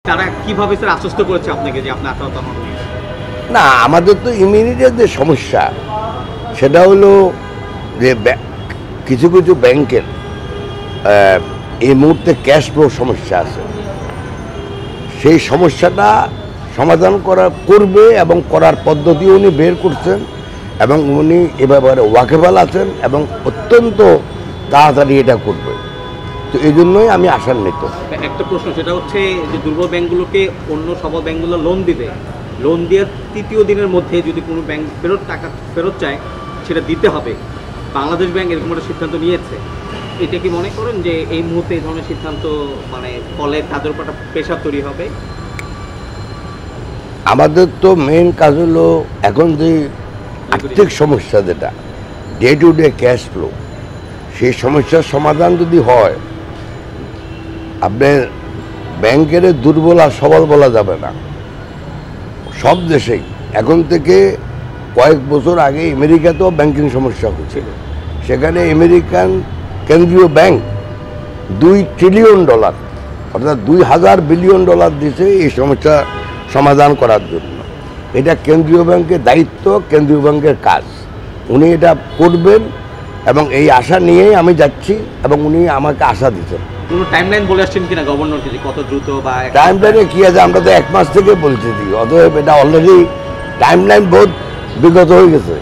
তারা কিভাবে স্যার আশ্বস্ত করেছে আপনাকে যে আপনি আঠারো না, আমাদের তো ইমিডিয়েট যে সমস্যা সেটা হলো যে কিছু কিছু ব্যাংকের এই মুহূর্তে ক্যাশ ফ্লো সমস্যা আছে। সেই সমস্যাটা সমাধান করবে এবং করার পদ্ধতি উনি বের করছেন এবং উনি এ ব্যাপারে ওয়াকেবল আছেন এবং অত্যন্ত তাড়াতাড়ি এটা করবে। তো এই জন্যই আমি আশান্বিত। একটা প্রশ্ন, সেটা হচ্ছে যে দুর্বল ব্যাংকগুলোকে অন্য সবল ব্যাংকগুলো লোন দিবে, লোন দেওয়ার তৃতীয় দিনের মধ্যে যদি কোনো ব্যাংক টাকা ফেরত চায় সেটা দিতে হবে। বাংলাদেশ ব্যাংক এরকম একটা সিদ্ধান্ত নিয়েছে। এটা কি মনে করেন যে এই মুহূর্তে এই ধরনের সিদ্ধান্ত মানে ফলে তাদের উপর একটা প্রেশার তৈরি হবে? আমাদের তো মেইন কাজ হলো এখন যে আর্থিক সমস্যা যেটা day to day cash flow, সেই সমস্যার সমাধান যদি হয়, আপনার ব্যাংকের দুর্বল আর সবল বলা যাবে না। সব দেশেই এখন থেকে কয়েক বছর আগে আমেরিকাতেও ব্যাংকিং সমস্যা হচ্ছিল। সেখানে আমেরিকান কেন্দ্রীয় ব্যাংক $2 ট্রিলিয়ন অর্থাৎ 2000 বিলিয়ন ডলার দিয়েছে এই সমস্যা সমাধান করার জন্য। এটা কেন্দ্রীয় ব্যাংকের দায়িত্ব, কেন্দ্রীয় ব্যাংকের কাজ। উনি এটা করবেন এবং এই আশা নিয়েই আমি যাচ্ছি এবং উনি আমাকে আশা দিচ্ছেন। কোনো টাইমলাইন বলে আসছেন কিনা গভর্নরকে যে কত দ্রুত বা টাইমলাইনে কী আছে? আমরা তো 1 মাস থেকে বলছি দিই, অতএব এটা অলরেডি টাইমলাইন বহুত বিগত হয়ে গেছে।